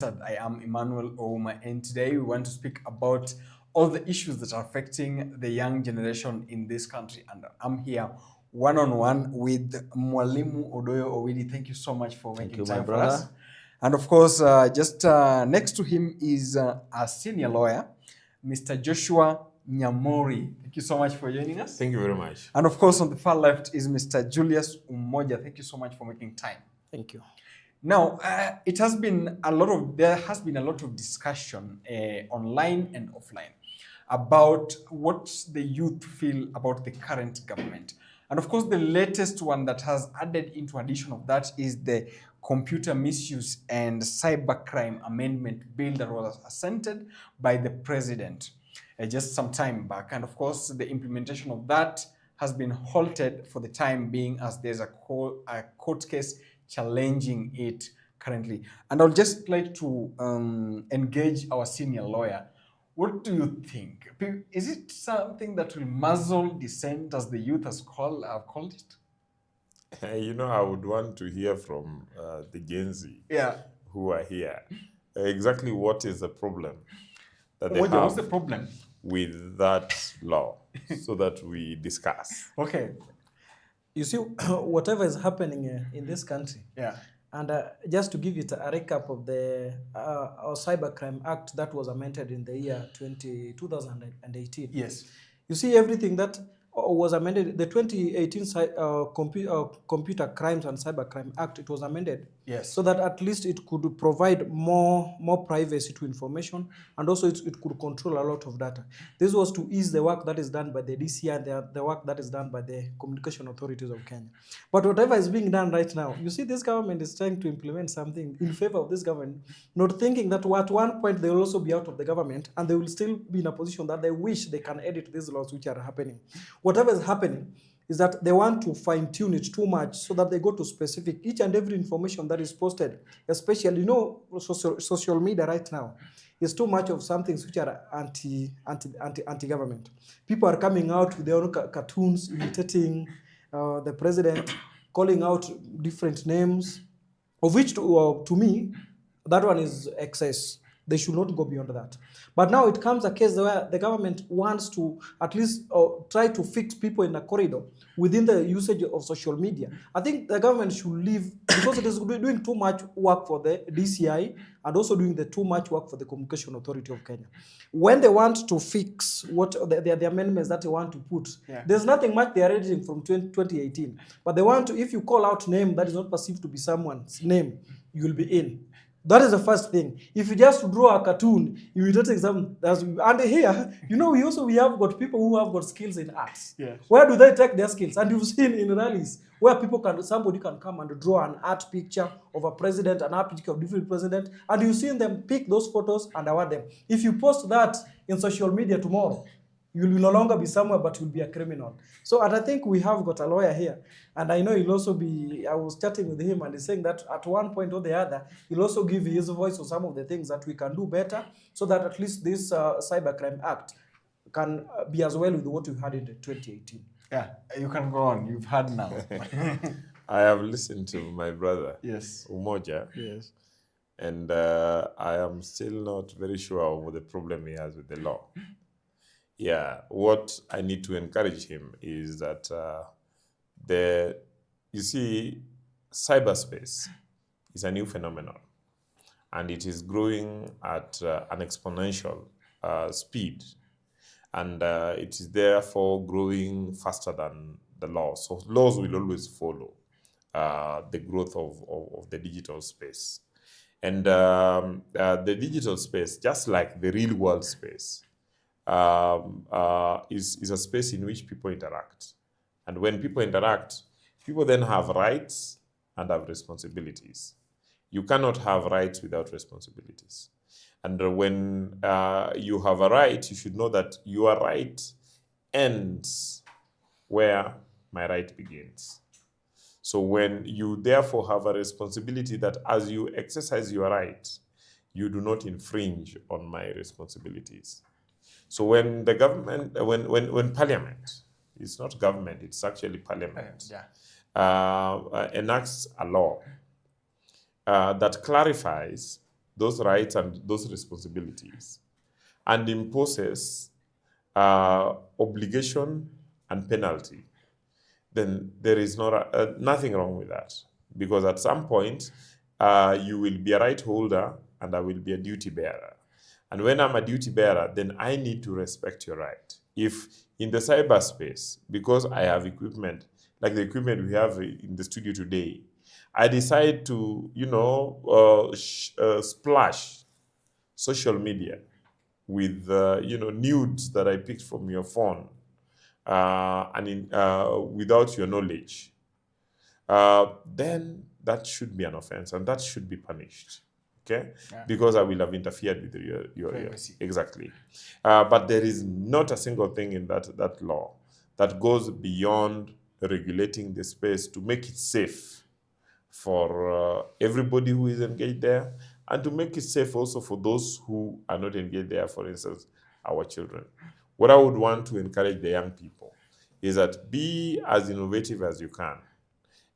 I am Emmanuel Ouma, and today we want to speak about all the issues that are affecting the young generation in this country. And I'm here one-on-one with Mwalimu Odoyo Owidi. Thank you so much for making time for us. And of course, just next to him is a senior lawyer, Mr. Joshua Nyamori. Thank you so much for joining us. Thank you very much. And of course, on the far left is Mr. Julius Umoja. Thank you so much for making time. Thank you. Now, there has been a lot of discussion online and offline about what the youth feel about the current government. And of course, the latest one that has added into addition of that is the Computer Misuse and Cybercrime Amendment Bill that was assented by the president just some time back. And of course, the implementation of that has been halted for the time being, as there's a court case challenging it currently. And I'd just like to engage our senior lawyer. What do you think? Is it something that will muzzle dissent, as the youth have called it? You know, I would want to hear from the Gen Z who are here. Exactly what is the problem that they have what's the problem with that law so that we discuss. Okay. You see, whatever is happening in this country, and just to give you a recap of the our Cybercrime Act that was amended in the year 2018. Yes. You see, everything that was amended, the 2018 Computer Crimes and Cybercrime Act, it was amended. Yes. So that at least it could provide more privacy to information, and also it could control a lot of data. This was to ease the work that is done by the DCI and the work that is done by the communication authorities of Kenya. But whatever is being done right now, you see, this government is trying to implement something in favor of this government, not thinking that at one point they will also be out of the government and they will still be in a position that they wish they can edit these laws which are happening. Whatever is happening is that they want to fine-tune it too much so that they go to specific, each and every information that is posted, especially, you know, social media right now is too much of some things which are anti-government. People are coming out with their own cartoons, imitating the president, calling out different names, of which to me, that one is excess. They should not go beyond that. But now it comes a case where the government wants to at least try to fix people in a corridor within the usage of social media. I think the government should leave, because it is doing too much work for the DCI and also doing too much work for the Communication Authority of Kenya. When they want to fix what the amendments that they want to put, there's nothing much they are editing from 2018. But they want to, if you call out name that is not perceived to be someone's name, you will be in. That is the first thing. If you just draw a cartoon, you will take some. And here, you know, we have got people who have got skills in arts. Yeah. Where do they take their skills? And you've seen in rallies where somebody can come and draw an art picture of a president, an art picture of different president, and you've seen them pick those photos and award them. If you post that in social media tomorrow, you will no longer be somewhere, but you'll be a criminal. So, and I think we have got a lawyer here, and I know he'll also be, I was chatting with him, and he's saying that at one point or the other, he'll also give his voice on some of the things that we can do better, so that at least this Cybercrime Act can be as well with what we had in 2018. Yeah, you can go on. You've had now. I have listened to my brother, Yes. Umoja, Yes. and I am still not very sure of the problem he has with the law. Yeah, what I need to encourage him is that you see, cyberspace is a new phenomenon, and it is growing at an exponential speed, and it is therefore growing faster than the laws. So laws will always follow the growth of the digital space. And the digital space, just like the real world space, is a space in which people interact. And when people interact, people then have rights and have responsibilities. You cannot have rights without responsibilities. And when you have a right, you should know that your right ends where my right begins. So when you therefore have a responsibility that as you exercise your right, you do not infringe on my responsibilities. So when the government, when Parliament, it's not government, it's actually Parliament, enacts a law that clarifies those rights and those responsibilities and imposes obligation and penalty, then there is nothing wrong with that. Because at some point, you will be a right holder and I will be a duty bearer. And when I'm a duty bearer, then I need to respect your right. If in the cyberspace, because I have equipment, like the equipment we have in the studio today, I decide to, splash social media with, nudes that I picked from your phone, without your knowledge, then that should be an offense and that should be punished. Okay, Yeah. because I will have interfered with your Privacy. exactly. But there is not a single thing in that law that goes beyond regulating the space to make it safe for everybody who is engaged there, and to make it safe also for those who are not engaged there, for instance, our children. What I would want to encourage the young people is that be as innovative as you can,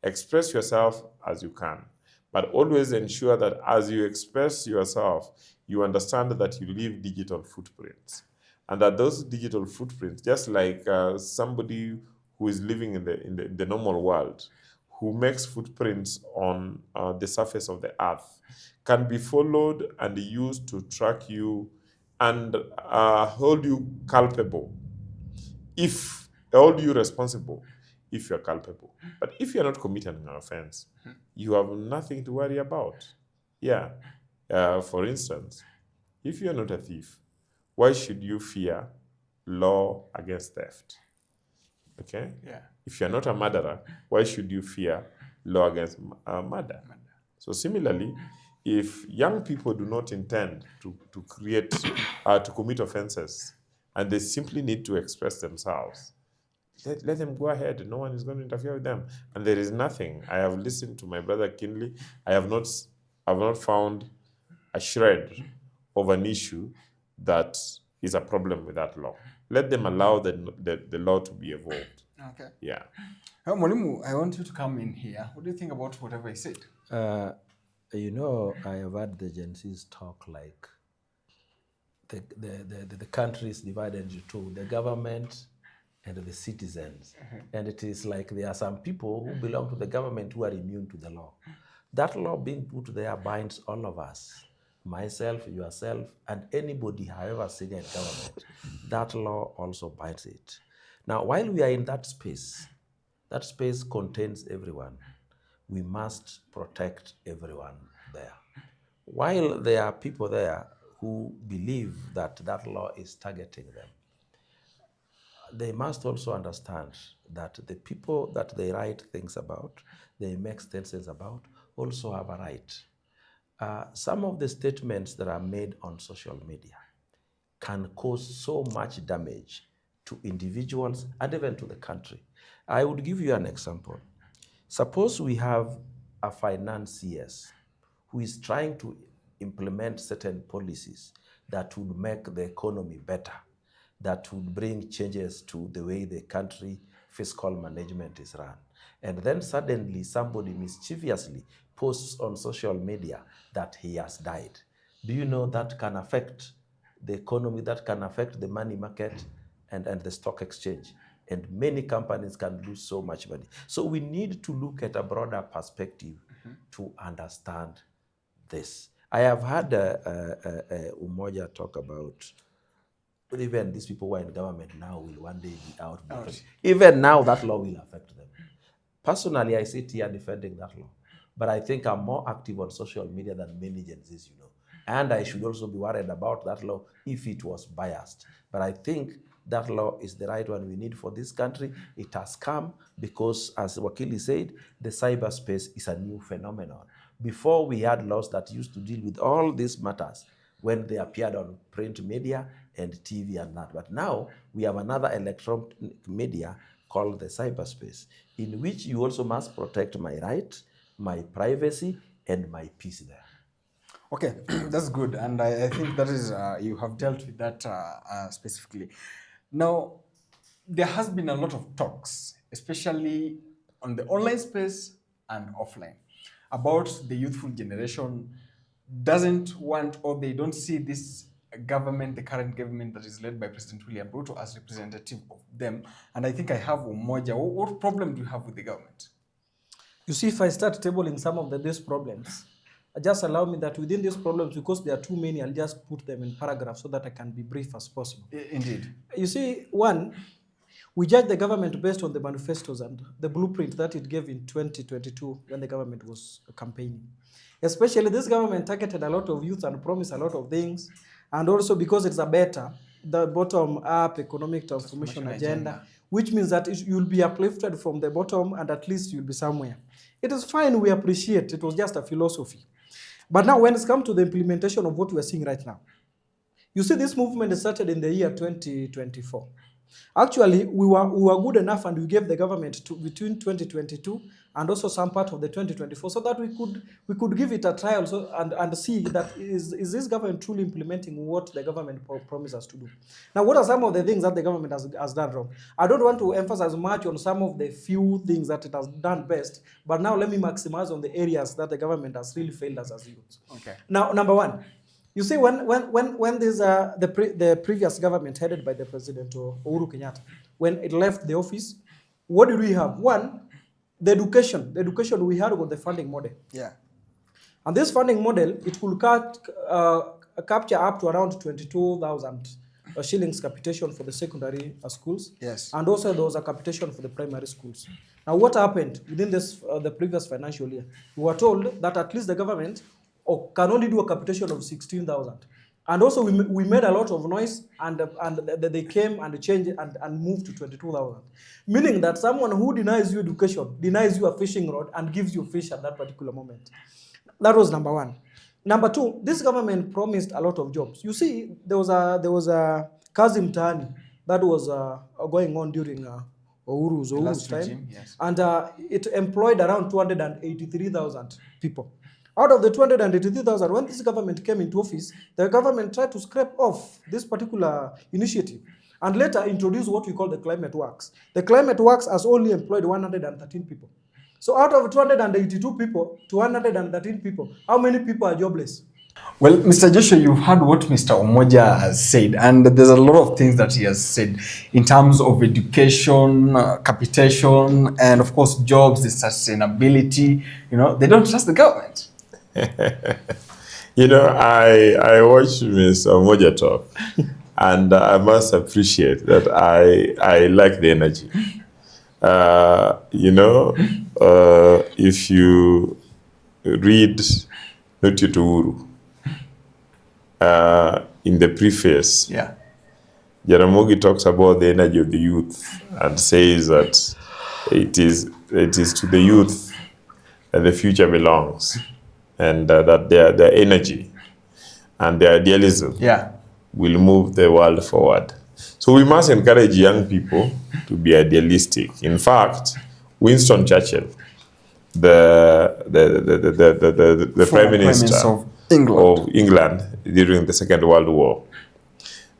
express yourself as you can, but always ensure that as you express yourself, you understand that you leave digital footprints, and that those digital footprints, just like somebody who is living in the normal world, who makes footprints on the surface of the earth, can be followed and used to track you and hold you culpable, if hold you responsible if you're culpable. But if you're not committing an offense, you have nothing to worry about. Yeah. For instance, if you're not a thief, why should you fear law against theft? Okay? Yeah. If you're not a murderer, why should you fear law against murder? So similarly, if young people do not intend to commit offenses, and they simply need to express themselves, let them go ahead. No one is going to interfere with them. And there is nothing. I have listened to my brother Kinley. I have not found a shred of an issue that is a problem with that law. Let them allow the law to be evolved. Okay. Yeah. Mwalimu, I want you to come in here. What do you think about whatever I said? I have heard the Gen Zs talk like the country is divided into two, the government and the citizens. And it is like there are some people who belong to the government who are immune to the law. That law being put there binds all of us, myself, yourself, and anybody, however senior in government. That law also binds it. Now, while we are in that space contains everyone. We must protect everyone there. While there are people there who believe that that law is targeting them, they must also understand that the people that they write things about, they make statements about, also have a right. Some of the statements that are made on social media can cause so much damage to individuals and even to the country. I would give you an example. Suppose we have a financier who is trying to implement certain policies that would make the economy better, that would bring changes to the way the country fiscal management is run. And then suddenly somebody mischievously posts on social media that he has died. Do you know that can affect the economy, that can affect the money market and the stock exchange? And many companies can lose so much money. So we need to look at a broader perspective to understand this. I have had Umoja talk about even these people who are in government now will one day be out. Even now, that law will affect them. Personally, I sit here defending that law. But I think I'm more active on social media than many Gen Zs, And I should also be worried about that law if it was biased. But I think that law is the right one we need for this country. It has come because, as Wakili said, the cyberspace is a new phenomenon. Before, we had laws that used to deal with all these matters when they appeared on print media and TV and that. But now, we have another electronic media called the cyberspace, in which you also must protect my right, my privacy, and my peace there. Okay, that's good. And I think that is, you have dealt with that specifically. Now, there has been a lot of talks, especially on the online space and offline, about the youthful generation doesn't want, or they don't see this government, the current government that is led by President William Ruto, as representative of them. And I think I have Umoja. What problem do you have with the government? You see, if I start tabling some of these problems, just allow me that within these problems, because there are too many, I'll just put them in paragraphs so that I can be brief as possible. Indeed. You see, one, we judge the government based on the manifestos and the blueprint that it gave in 2022 when the government was campaigning. Especially this government targeted a lot of youth and promised a lot of things. And also because it's a better, the bottom-up economic transformation agenda, which means that you'll be uplifted from the bottom and at least you'll be somewhere. It is fine, we appreciate it, was just a philosophy. But now when it's come to the implementation of what we are seeing right now, you see this movement started in the year 2024. Actually, we were good enough and we gave the government between 2022 and also some part of the 2024 so that we could give it a trial and see that is this government truly implementing what the government promised us to do. Now, what are some of the things that the government has done wrong? I don't want to emphasize much on some of the few things that it has done best, but now let me maximize on the areas that the government has really failed us as youth. Okay. Now, number one, you see, when this the previous government headed by the President Uhuru Kenyatta, when it left the office, what did we have? One, the education we had was the funding model. Yeah. And this funding model, it could capture up to around 22,000 shillings capitation for the secondary schools. Yes. And also there was a capitation for the primary schools. Now, what happened within this the previous financial year? We were told that at least the government can only do a capitation of 16,000. And also we made a lot of noise and they came and changed and moved to 22,000. Meaning that someone who denies you education, denies you a fishing rod and gives you fish at that particular moment. That was number one. Number two, this government promised a lot of jobs. You see, there was a kazi mtaani that was going on during Uhuru's time. Regime, yes. And it employed around 283,000 people. Out of the 283,000, when this government came into office, the government tried to scrape off this particular initiative and later introduce what we call the Climate Works. The Climate Works has only employed 113 people. So out of 282 people to 113 people, how many people are jobless? Well, Mr. Joshua, you've heard what Mr. Umoja has said, and there's a lot of things that he has said in terms of education, capitation, and of course jobs, the sustainability. You know, they don't trust the government. You know, I watched Mr. Umoja talk, and I must appreciate that I like the energy. You know, if you read Noti Uhuru, in the preface, Yeah. Jaramogi talks about the energy of the youth and says that it is to the youth that the future belongs, and that their energy and their idealism will move the world forward. So we must encourage young people to be idealistic. In fact, Winston Churchill, the Prime Minister of England during the Second World War,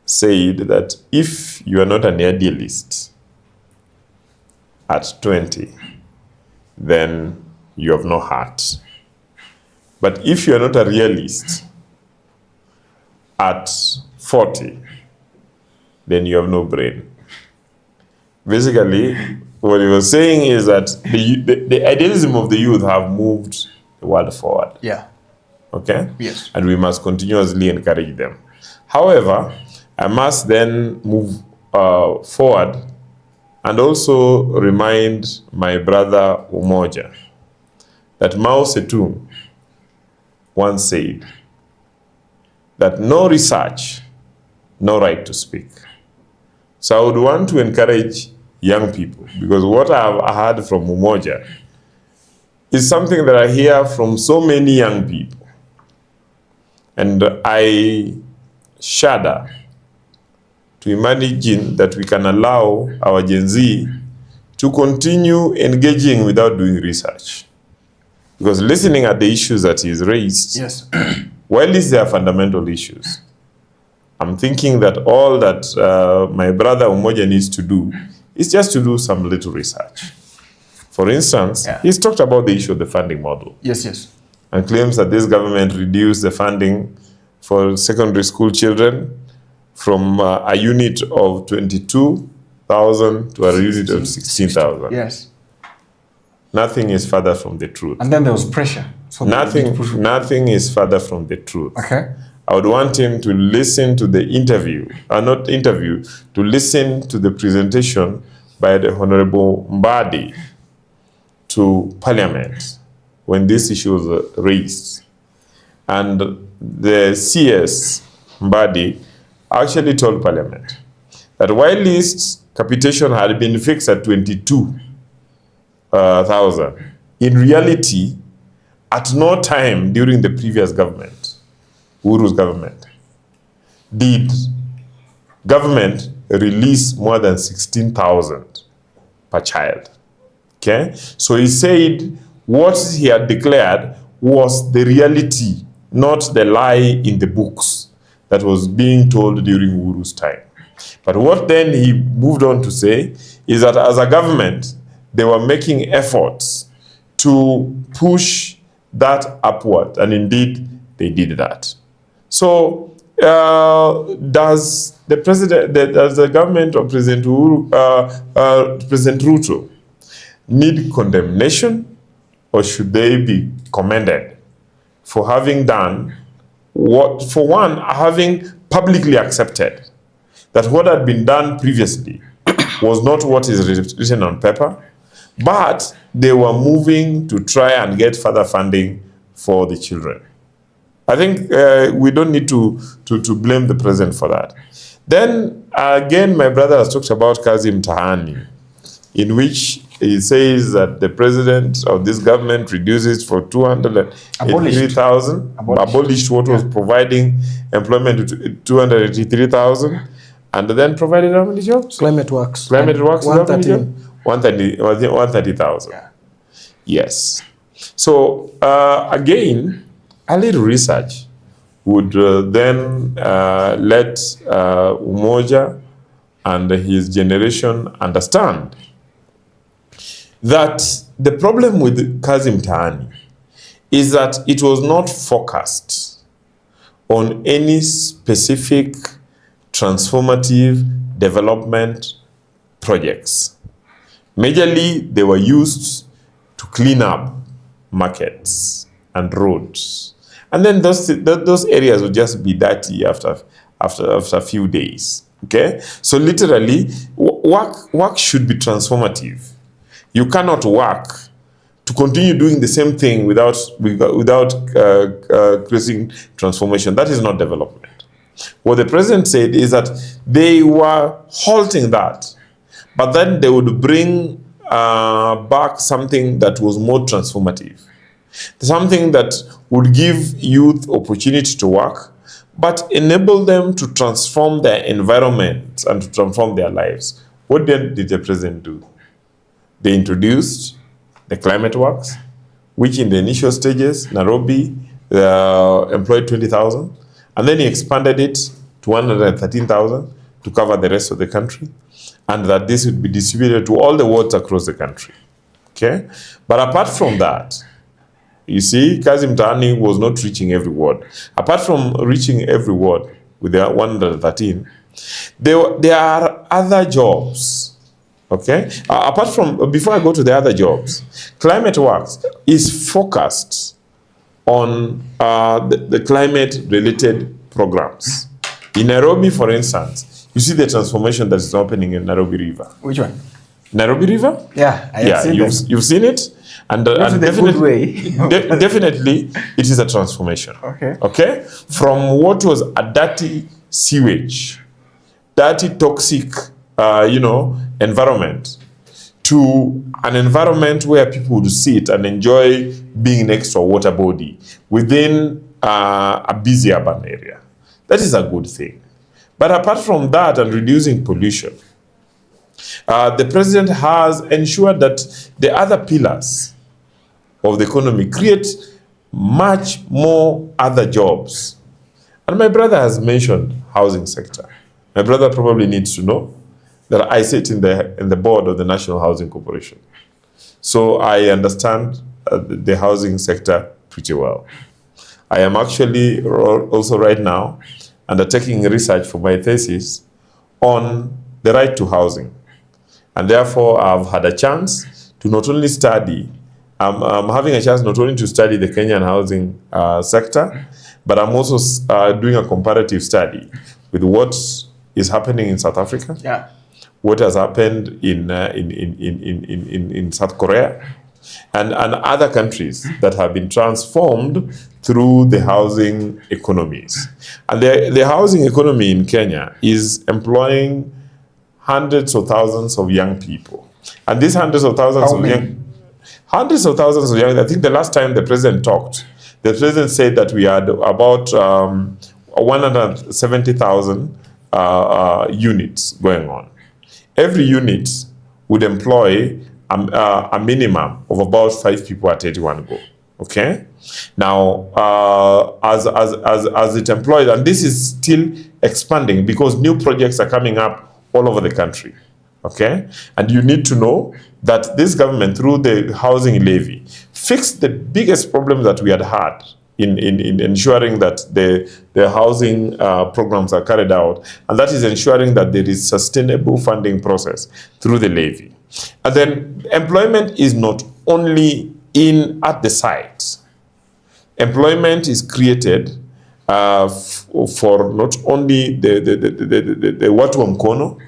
said that if you are not an idealist at 20, then you have no heart. But if you are not a realist at 40, then you have no brain. Basically, what he was saying is that the idealism of the youth have moved the world forward. Yeah. Okay? Yes. And we must continuously encourage them. However, I must then move forward and also remind my brother Umoja that Mao Zedong once said that no research, no right to speak. So I would want to encourage young people, because what I have heard from Umoja is something that I hear from so many young people. And I shudder to imagine that we can allow our Gen Z to continue engaging without doing research. Because listening at the issues that he's raised, Yes. while these are fundamental issues, I'm thinking that all that my brother Umoja needs to do is just to do some little research. For instance, he's talked about the issue of the funding model. Yes. and claims that this government reduced the funding for secondary school children from a unit of 22,000 to a unit of 16,000. Yes. Nothing is further from the truth. And then there was pressure. So Nothing is further from the truth. Okay. I would want him to listen to the interview, not interview, to listen to the presentation by the Honorable Mbadi to Parliament when this issue was raised. And the CS Mbadi actually told Parliament that while this capitation had been fixed at 22,000, in reality, at no time during the previous government, Uhuru's government, did government release more than 16,000 per child. Okay? So he said what he had declared was the reality, not the lie in the books that was being told during Uhuru's time. But what then he moved on to say is that as a government, they were making efforts to push that upward, and indeed they did that. So does the government of President Ruto need condemnation, or should they be commended for having done what, for one, having publicly accepted that what had been done previously was not what is written on paper, but they were moving to try and get further funding for the children. I think we don't need to blame the president for that. Then again, my brother has talked about Kazi Mtahani, in which he says that the president of this government reduces for 283,000, abolished what was providing employment to 283,000, and then provided how many jobs? Climate Works. Climate Works, 130. 130,000. Yeah. Yes. So again, a little research would then let Umoja and his generation understand that the problem with Kazi Mtahani is that it was not focused on any specific transformative development projects. Majorly, they were used to clean up markets and roads. And then those areas would just be dirty after a few days. Okay? So literally, work should be transformative. You cannot work to continue doing the same thing without creating transformation. That is not development. What the president said is that they were halting that, but then they would bring back something that was more transformative, something that would give youth opportunity to work, but enable them to transform their environment and to transform their lives. What then did the president do? They introduced the Climate Works, which in the initial stages, Nairobi employed 20,000, and then he expanded it to 113,000 to cover the rest of the country, and that this would be distributed to all the wards across the country. Okay? But apart from that, you see, Kazi Mtahani was not reaching every ward. Apart from reaching every ward with the 113, there are other jobs. Okay? Apart from, before I go to the other jobs, Climate Works is focused on the climate-related programs. In Nairobi, for instance, you see the transformation that is happening in Nairobi River. Which one? Nairobi River? Yeah, I have seen that. You've seen it? And definitely, definitely, it is a transformation. Okay. Okay? From what was a dirty sewage, dirty, toxic, environment, to an environment where people would sit and enjoy being next to a water body within a busy urban area. That is a good thing. But apart from that and reducing pollution, the president has ensured that the other pillars of the economy create much more other jobs. And my brother has mentioned housing sector. My brother probably needs to know that I sit in the board of the National Housing Corporation. So I understand the housing sector pretty well. I am actually also right now undertaking research for my thesis on the right to housing. And therefore, I've had a chance to not only study, I'm having a chance not only to study the Kenyan housing sector, but I'm also doing a comparative study with what is happening in South Africa, what has happened in South Korea, and other countries that have been transformed through the housing economies. And the housing economy in Kenya is employing hundreds of thousands of young people. And these hundreds of thousands I think the last time the president talked, the president said that we had about 170,000 units going on. Every unit would employ a minimum of about 5 people at any one go. Okay? Now, as it employed, and this is still expanding because new projects are coming up all over the country. Okay? And you need to know that this government, through the housing levy, fixed the biggest problem that we had in ensuring that the housing programs are carried out, and that is ensuring that there is sustainable funding process through the levy. And then employment is not only at the site. Employment is created for not only the watu wa mkono,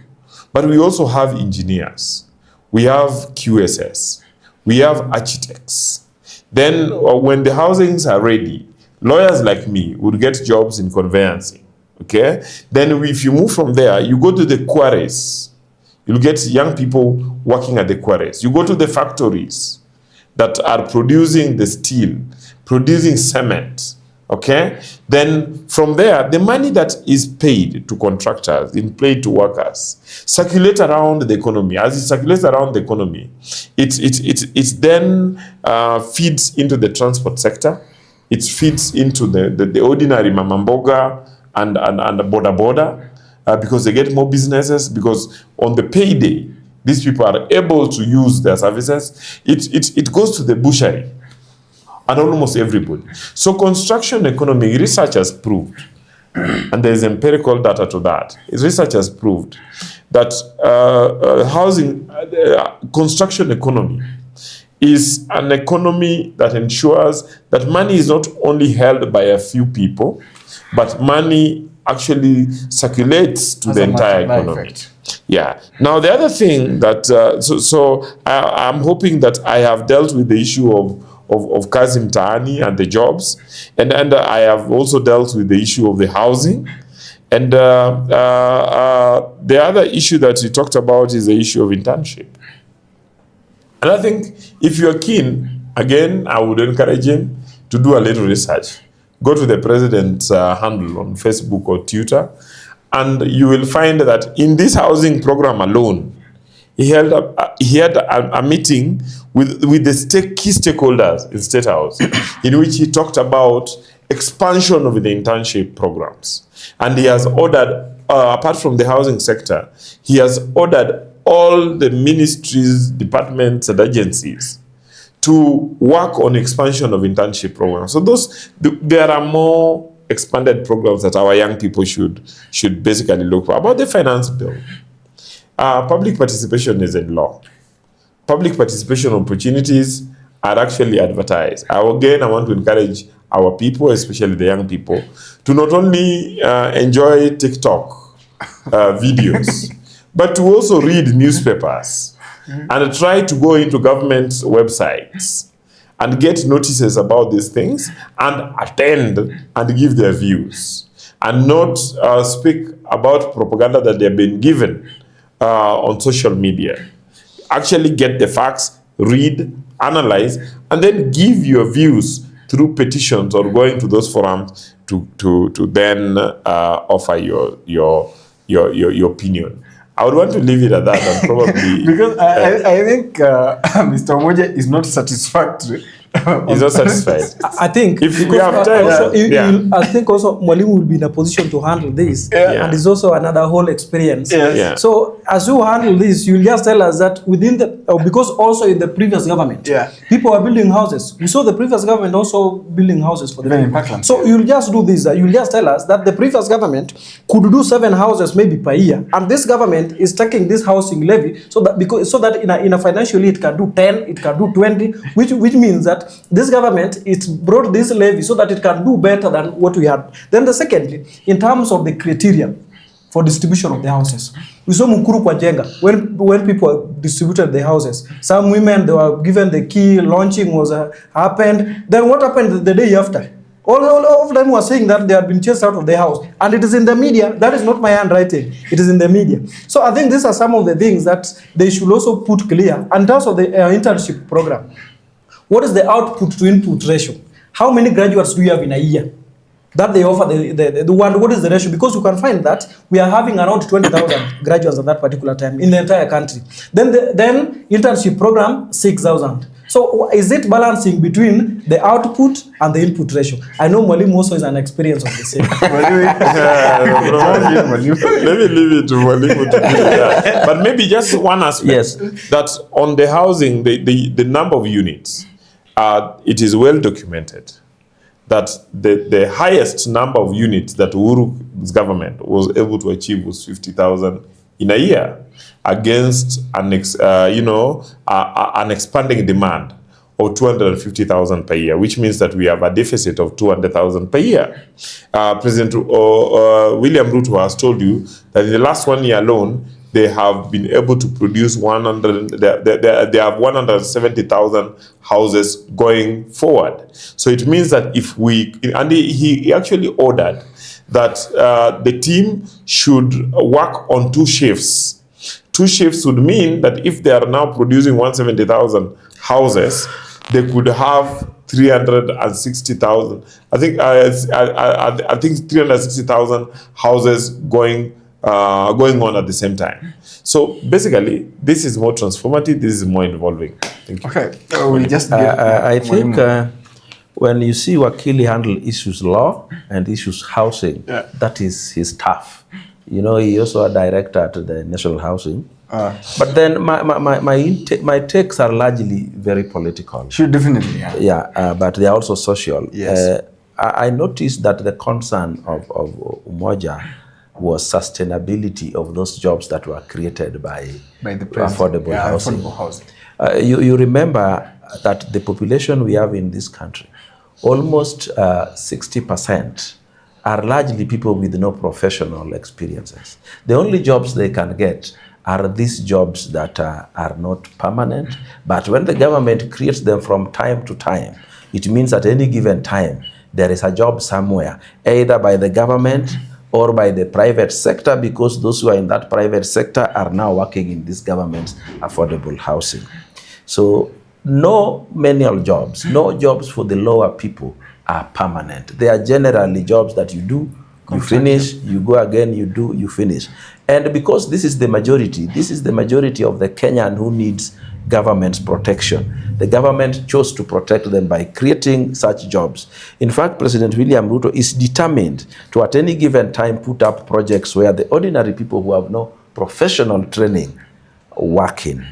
but we also have engineers. We have QSS. We have architects. Then when the housings are ready, lawyers like me would get jobs in conveyancing. Okay? Then if you move from there, you go to the quarries. You'll get young people working at the quarries. You go to the factories that are producing the steel, producing cement, okay? Then from there, the money that is paid to contractors, paid to workers, circulate around the economy. As it circulates around the economy, it then feeds into the transport sector. It feeds into the ordinary mamamboga and boda boda. Because they get more businesses, because on the payday, these people are able to use their services. It goes to the butchery and almost everybody. So construction economy, research has proved, and there is empirical data to that, research has proved that construction economy is an economy that ensures that money is not only held by a few people, but money actually circulates to the entire economy. Effect. Yeah. Now, the other thing that, I'm hoping that I have dealt with the issue of kazi mtaani and the jobs, and I have also dealt with the issue of the housing. And the other issue that he talked about is the issue of internship. And I think if you're keen, again, I would encourage him to do a little research. Go to the president's handle on Facebook or Twitter, and you will find that in this housing program alone, he had a meeting with the key stakeholders in State House, in which he talked about expansion of the internship programs. And he has ordered, apart from the housing sector, he has ordered all the ministries, departments, and agencies to work on expansion of internship programs. So there are more expanded programs that our young people should basically look for. About the finance bill, public participation is in law. Public participation opportunities are actually advertised. Again, I want to encourage our people, especially the young people, to not only enjoy TikTok videos, but to also read newspapers. And try to go into government websites and get notices about these things and attend and give their views and not speak about propaganda that they've been given on social media. Actually get the facts, read, analyze, and then give your views through petitions or going to those forums to then offer your opinion. I would want to leave it at that and probably... because I think Mr. Omoje is not satisfactory. He's not satisfied. I think if we have time, I think also Mwalimu will be in a position to handle this, Yeah. and it's also another whole experience. Yes. Yeah. So as you handle this, you'll just tell us that within the, because also in the previous government, people are building houses. We saw the previous government also building houses for the people. So you'll just do this, you'll just tell us that the previous government could do 7 houses maybe per year, and this government is taking this housing levy so that in a financial year it can do 10, it can do 20, which means that this government it brought this levy so that it can do better than what we had. Then the secondly, in terms of the criteria for distribution of the houses. We saw Mukuru kwa Jenga, when people distributed the houses. Some women, they were given the key, launching was happened. Then what happened the day after? All of them were saying that they had been chased out of the house. And it is in the media. That is not my handwriting. It is in the media. So I think these are some of the things that they should also put clear. And also the internship program. What is the output to input ratio? How many graduates do you have in a year that they offer the one? What is the ratio? Because you can find that we are having around 20,000 graduates at that particular time in the entire country. Then internship program, 6,000. So is it balancing between the output and the input ratio? I know Mwalimu also is an experience of the same. Let me leave it to Mwalimu to do that. But maybe just one aspect. Yes. That on the housing, the number of units, it is well documented that the highest number of units that Uhuru's government was able to achieve was 50,000 in a year against an expanding demand of 250,000 per year, which means that we have a deficit of 200,000 per year. President William Ruto has told you that in the last 1 year alone, they have been able to produce they have 170,000 houses going forward. So it means that he actually ordered that the team should work on 2 shifts. 2 shifts would mean that if they are now producing 170,000 houses, they could have 360,000. I think 360,000 houses going on at the same time. So basically, this is more transformative. This is more involving. Thank you. Okay, we'll just. I think when you see Wakili handle issues law and issues housing, that is his tough. You know, he also a director at the National Housing. But then my takes are largely very political. Sure, definitely. But they are also social. Yes. I noticed that the concern of Umoja was sustainability of those jobs that were created by the affordable housing. Affordable housing. You remember that the population we have in this country, almost 60% are largely people with no professional experiences. The only jobs they can get are these jobs that are not permanent, but when the government creates them from time to time, it means at any given time, there is a job somewhere, either by the government or by the private sector, because those who are in that private sector are now working in this government's affordable housing. So no menial jobs, no jobs for the lower people are permanent. They are generally jobs that you do, you finish, you go again, you do, you finish. And because this is the majority of the Kenyan who needs government's protection. The government chose to protect them by creating such jobs. In fact, President William Ruto is determined to at any given time put up projects where the ordinary people who have no professional training work in.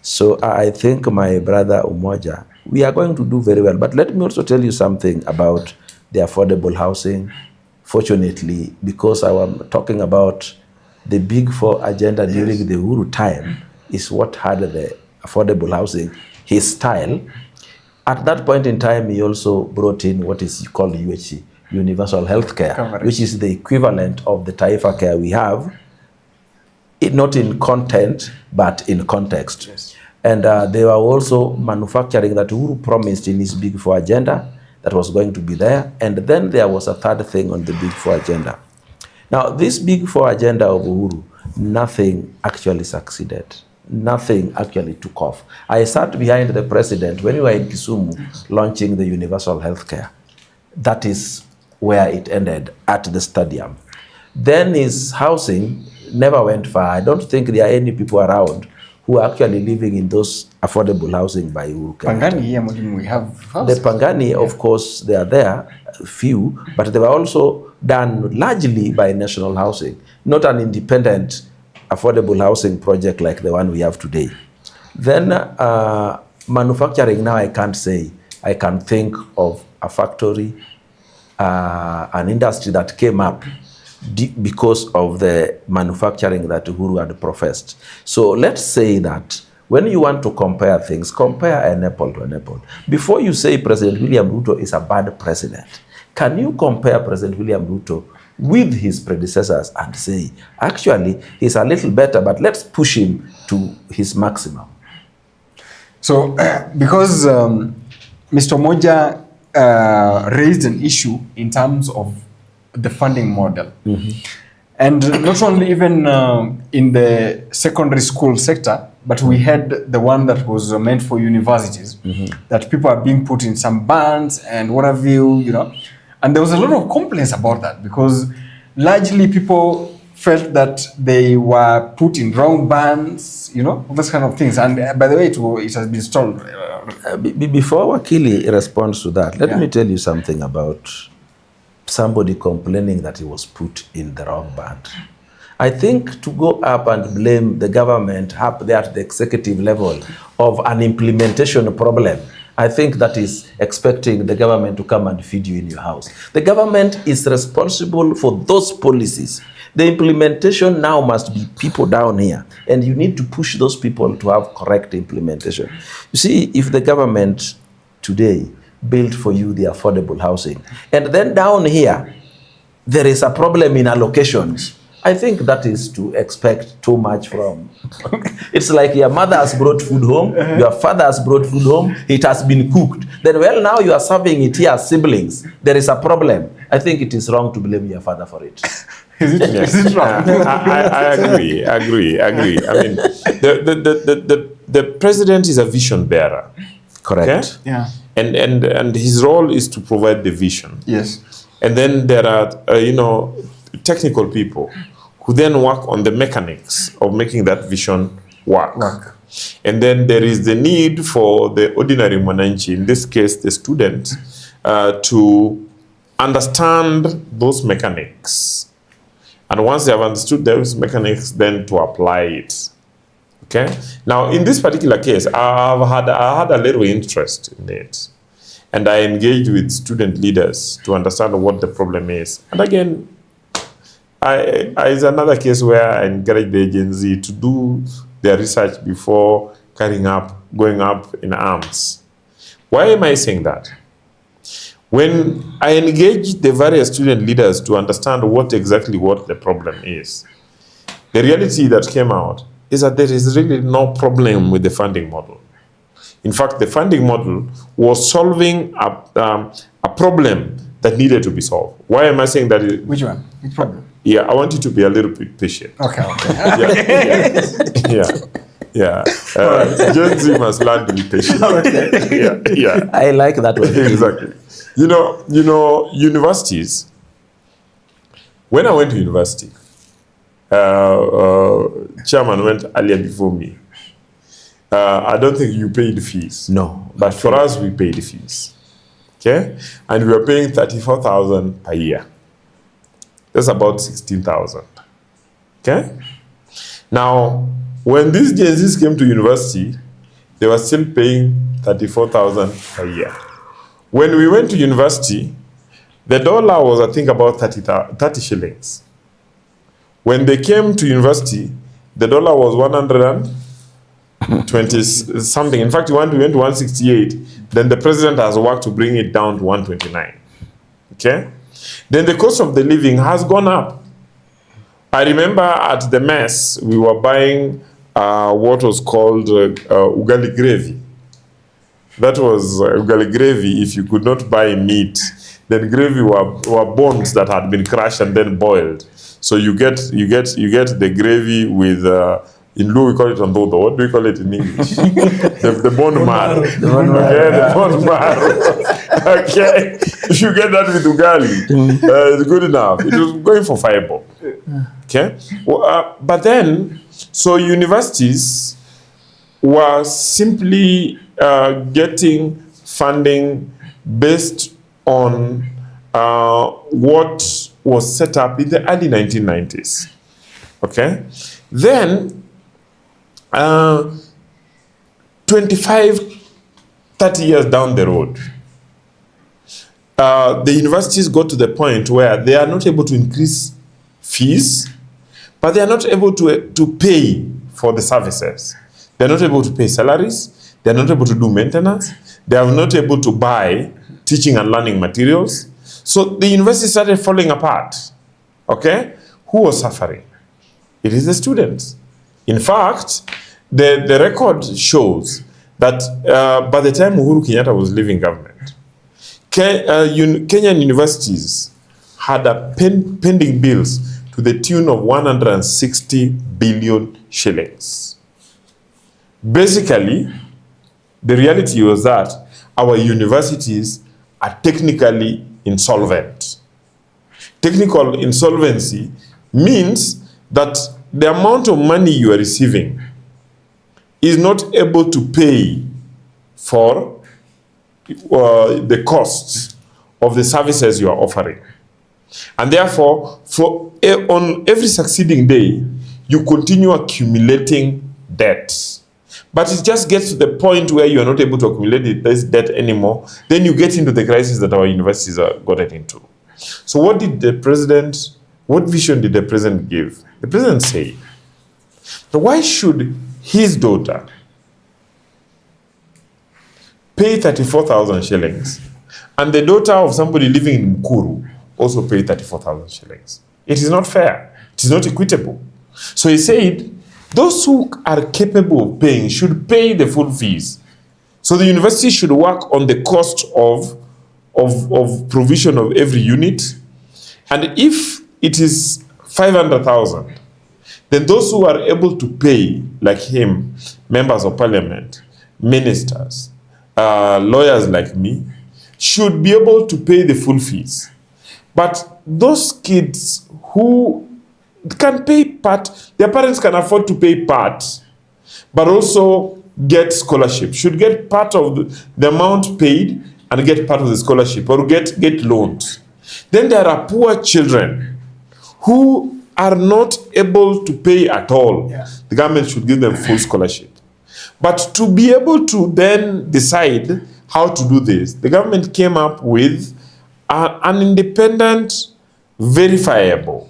So I think, my brother Umoja, we are going to do very well. But let me also tell you something about the affordable housing. Fortunately, because I am talking about the Big Four agenda during the Uhuru time, is what had the affordable housing, his style. At that point in time, he also brought in what is called UHC, Universal Health Care, which is the equivalent of the Taifa Care we have, not in content, but in context. Yes. And they were also manufacturing that Uhuru promised in his Big Four agenda that was going to be there. And then there was a third thing on the Big Four agenda. Now, this Big Four agenda of Uhuru, nothing actually succeeded. Nothing actually took off. I sat behind the president when we were in Kisumu launching the universal health care. That is where it ended, at the stadium. Then his housing never went far. I don't think there are any people around who are actually living in those affordable housing by Uhuru. Pangani here, we have houses. The Pangani, of course, they are there, few, but they were also done largely by national housing, not an independent affordable housing project like the one we have today, then manufacturing now I can't say. I can think of a factory, an industry that came up because of the manufacturing that Uhuru had professed. So let's say that when you want to compare things, compare an apple to an apple. Before you say President William Ruto is a bad president, can you compare President William Ruto with his predecessors and say, actually, he's a little better, but let's push him to his maximum? So, because Mr. Moja raised an issue in terms of the funding model. And not only even in the secondary school sector, but we had the one that was meant for universities, that people are being put in some bands and what have you, you know. And there was a lot of complaints about that because largely people felt that they were put in wrong bands, you know, those kind of things. And by the way, it has been stalled. Before Wakili responds to that, let me tell you something about somebody complaining that he was put in the wrong band. I think to go up and blame the government up there at the executive level of an implementation problem, I think that is expecting the government to come and feed you in your house. The government is responsible for those policies. The implementation now must be people down here, and you need to push those people to have correct implementation. You see, if the government today built for you the affordable housing, and then down here, there is a problem in allocations, I think that is to expect too much from. It's like your mother has brought food home, your father has brought food home, it has been cooked. Then, well, now you are serving it here as siblings. There is a problem. I think it is wrong to blame your father for it. Is it wrong? I agree. I mean, the president is a vision bearer. Correct. Okay? Yeah. And his role is to provide the vision. Yes. And then there are, technical people who then work on the mechanics of making that vision work. And then there is the need for the ordinary mwananchi, in this case the student, to understand those mechanics. And once they have understood those mechanics, then to apply it. Okay? Now, in this particular case, I had a little interest in it. And I engaged with student leaders to understand what the problem is. And again, it's another case where I encourage the agency to do their research before going up in arms. Why am I saying that? When I engage the various student leaders to understand what the problem is, the reality that came out is that there is really no problem with the funding model. In fact, the funding model was solving a problem that needed to be solved. Why am I saying that? Which one? Which problem? Yeah, I want you to be a little bit patient. Okay. Yeah. Gen Z must learn to be patient. Yeah. I like that one. Exactly. You know, universities. When I went to university, chairman went earlier before me. I don't think you paid fees. No. But for us, we paid fees. Okay? And we were paying 34,000 per year. That's about 16,000. Okay? Now, when these Gen Zs came to university, they were still paying 34,000 per year. When we went to university, the dollar was, I think, about 30 shillings. When they came to university, the dollar was 120 something. In fact, we went to 168. Then the president has worked to bring it down to 129. Okay? Then the cost of the living has gone up. I remember at the mess, we were buying what was called ugali gravy. That was ugali gravy. If you could not buy meat, then gravy were bones that had been crushed and then boiled. So you get the gravy with in Luo we call it andodo. What do we call it in English? the bone marrow. The bone marrow. Okay, if you get that with ugali, it's good enough. It was going for fiber. Okay, but then so universities were simply getting funding based on what was set up in the early 1990s. Okay? Then, 25, 30 years down the road, the universities got to the point where they are not able to increase fees, but they are not able to pay for the services. They are not able to pay salaries. They are not able to do maintenance. They are not able to buy teaching and learning materials. So the university started falling apart. Okay? Who was suffering? It is the students. In fact, the record shows that by the time Uhuru Kenyatta was leaving government, Kenyan universities had pending bills to the tune of 160 billion shillings. Basically, the reality was that our universities are technically insolvent. Technical insolvency means that the amount of money you are receiving is not able to pay for the costs of the services you are offering. And therefore, on every succeeding day, you continue accumulating debts. But it just gets to the point where you are not able to accumulate this debt anymore. Then you get into the crisis that our universities are gotten into. So what vision did the president give? The president said, why should his daughter pay 34,000 shillings and the daughter of somebody living in Mukuru also pay 34,000 shillings? It is not fair. It is not equitable. So he said, those who are capable of paying should pay the full fees. So the university should work on the cost of provision of every unit. And if it is 500,000, then those who are able to pay, like him, members of parliament, ministers, lawyers like me, should be able to pay the full fees. But those kids who can pay part, their parents can afford to pay part, but also get scholarship, should get part of the amount paid and get part of the scholarship, or get loans. Then there are poor children who are not able to pay at all. Yeah. The government should give them full scholarship. But to be able to then decide how to do this, the government came up with an independent, verifiable,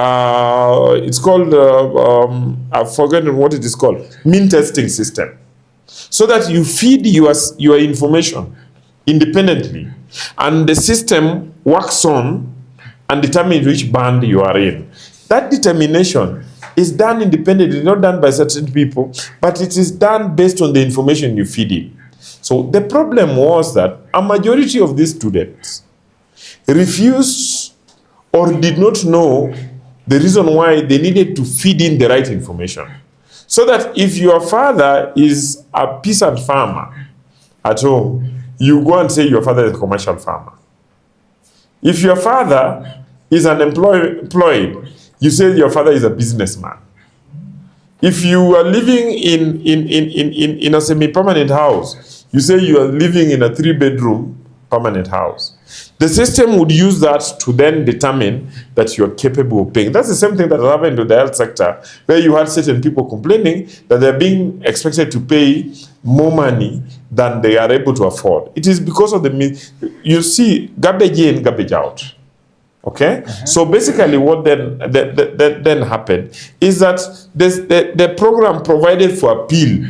it's called, I've forgotten what it is called, mean testing system. So that you feed your information independently, and the system works on and determines which band you are in. That determination is done independently, not done by certain people, but it is done based on the information you feed in. So the problem was that a majority of these students refused or did not know the reason why they needed to feed in the right information. So that if your father is a peasant farmer at home, you go and say your father is a commercial farmer. If your father is unemployed, you say your father is a businessman. If you are living in a semi-permanent house, you say you are living in a 3-bedroom permanent house. The system would use that to then determine that you're capable of paying. That's the same thing that happened to the health sector, where you had certain people complaining that they're being expected to pay more money than they are able to afford. It is because of you see, garbage in, garbage out. Okay? So basically what then happened is that the program provided for appeal,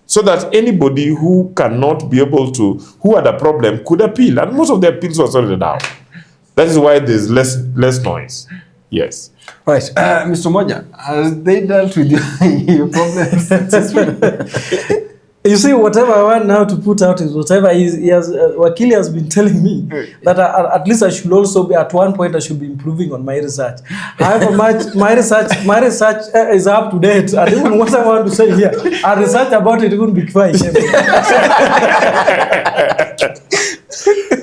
so that anybody who cannot be able to, who had a problem, could appeal. And most of the appeals were sorted out. That is why there's less noise. Yes. Right. Mr. Moja, has they dealt with your problems successfully? You see, whatever I want now to put out is whatever Wakili has been telling me, that at least I should also be, at one point, I should be improving on my research. However, my research is up to date. And even what I want to say here, I research about it, it wouldn't be fine.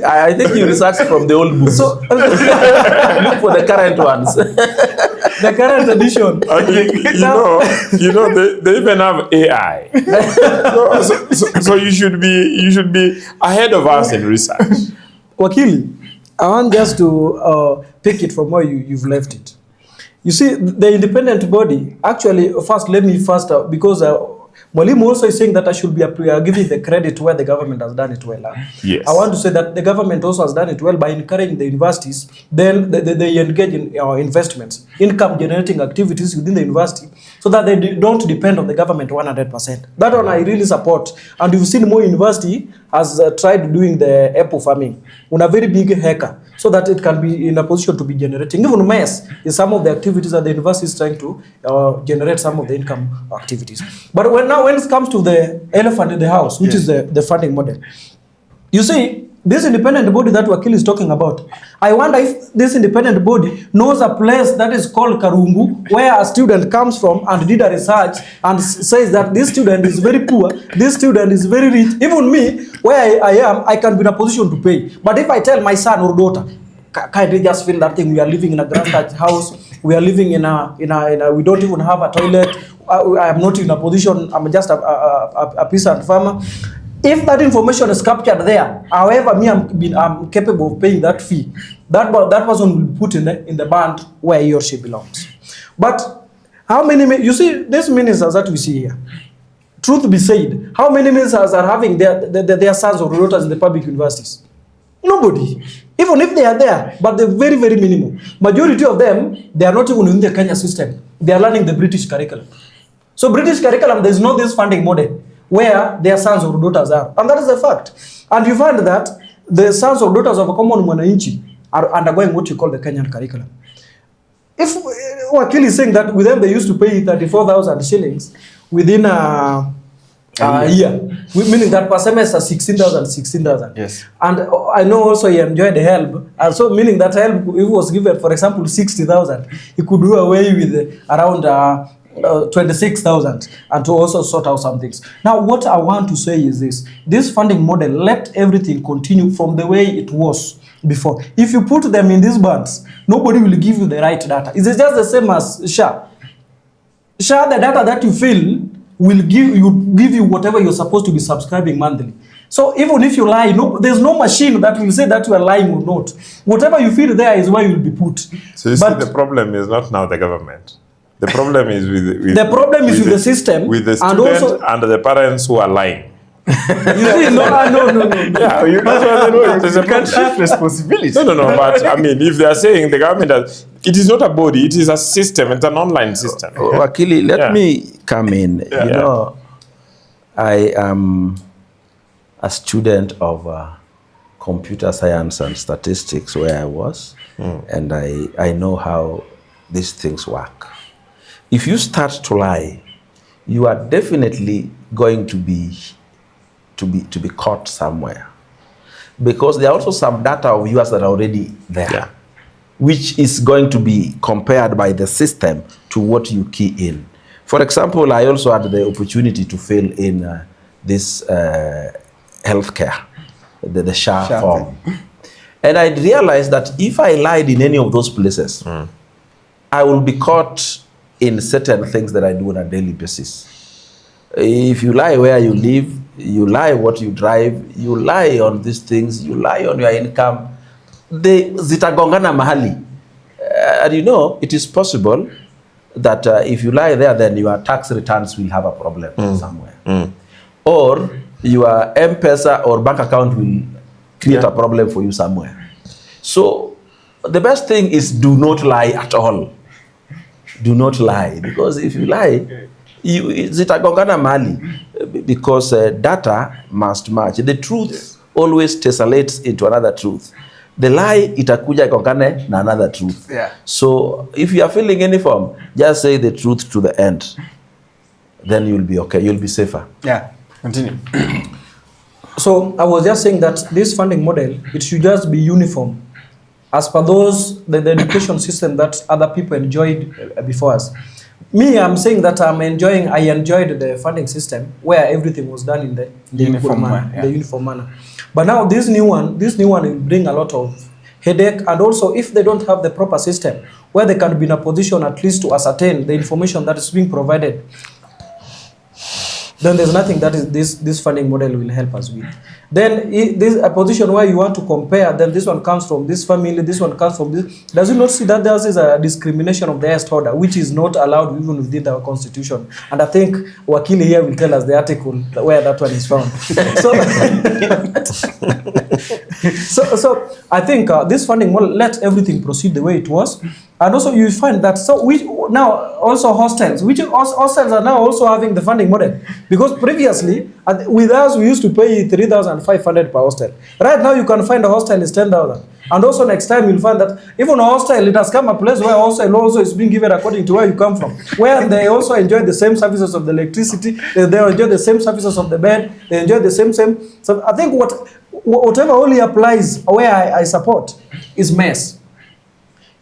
I think you researched from the old books. So look for the current ones. The current edition. You know, they even have AI. So you should be ahead of us in research. Wakili, I want just to pick it from where you've left it. You see, the independent body, actually, first, let me first, because Mwalimu also is saying that I should be giving the credit where the government has done it well. Yes. I want to say that the government also has done it well by encouraging the universities. Then they engage in investments, income generating activities within the university, so that they don't depend on the government 100%. That one I really support. And you've seen more university has tried doing the apple farming on a very big hacker, so that it can be in a position to be generating. Even MES is some of the activities that the university is trying to generate some of the income activities. But when it comes to the elephant in the house, which is the funding model, you see, this independent body that Wakili is talking about, I wonder if this independent body knows a place that is called Karungu, where a student comes from and did a research and says that this student is very poor, this student is very rich. Even me, where I am, I can be in a position to pay. But if I tell my son or daughter, can't they just feel that thing? We are living in a grass house, we are living in a we don't even have a toilet, I am not in a position, I'm just a peasant farmer. If that information is captured there, however, I'm capable of paying that fee, that person will be put in the band where he or she belongs. But how many, you see, these ministers that we see here, truth be said, how many ministers are having their sons or daughters in the public universities? Nobody. Even if they are there, but they're very, very minimal. Majority of them, they are not even in the Kenya system. They are learning the British curriculum. So British curriculum, there's no this funding model where their sons or daughters are. And that is a fact. And you find that the sons or daughters of a common mwananchi are undergoing what you call the Kenyan curriculum. If Wakili is saying that with them they used to pay 34,000 shillings within a year, meaning that per semester 16,000. Yes. And I know also he enjoyed the help. And so meaning that help, if it was given, for example, 60,000, he could do away with around 26,000 and to also sort out some things. Now, what I want to say is this funding model, let everything continue from the way it was before. If you put them in these bands, nobody will give you the right data. It's just the same as SHA. SHA, the data that you fill will give you whatever you're supposed to be subscribing monthly. So even if you lie, there's no machine that will say that you are lying or not. Whatever you fill there is where you'll be put. So you see, the problem is not now the government. The problem is with the system, with the student and the parents who are lying. You see, no. Yeah, you can't shift responsibility. No. But I mean, if they are saying the government has, it is not a body; it is a system. It's an online system. Wakili, let me come in. You know, I am a student of computer science and statistics where I was, and I know how these things work. If you start to lie, you are definitely going to be caught somewhere, because there are also some data of yours that are already there, which is going to be compared by the system to what you key in. For example, I also had the opportunity to fill in this healthcare, the SHA form, and I realized that if I lied in any of those places, I will be caught in certain things that I do on a daily basis. If you lie where you live, you lie what you drive, you lie on these things, you lie on your income, zitagongana mahali. And you know, it is possible that if you lie there, then your tax returns will have a problem somewhere. Or your M-Pesa or bank account will create a problem for you somewhere. So the best thing is do not lie at all. Do not lie, because if you lie, zitagongana mali, because data must match. The truth always tessellates into another truth. The lie itakuja igongane na another truth. Yeah. So if you are filling any form, just say the truth to the end. Then you'll be okay. You'll be safer. Yeah. Continue. So I was just saying that this funding model, it should just be uniform, as per the education system that other people enjoyed before us. Me, I'm saying that I enjoyed the funding system where everything was done in the uniform manner. But now this new one will bring a lot of headache, and also if they don't have the proper system where they can be in a position at least to ascertain the information that is being provided. then there's nothing that is this funding model will help us with. Then this a position where you want to compare, then this one comes from this family, this one comes from this. Does it not see that there is a discrimination of the highest order, which is not allowed even within our constitution? And I think Wakili here will tell us the article where that one is found. So I think this funding model let everything proceed the way it was. And also you find that now also hostels, which hostels are now also having the funding model. Because previously, with us, we used to pay 3,500 per hostel. Right now, you can find a hostel is 10,000. And also next time, you'll find that even a hostel, it has come a place where hostel also is being given according to where you come from. Where they also enjoy the same services of the electricity, they enjoy the same services of the bed, they enjoy the same. So I think whatever only applies where I support is mess.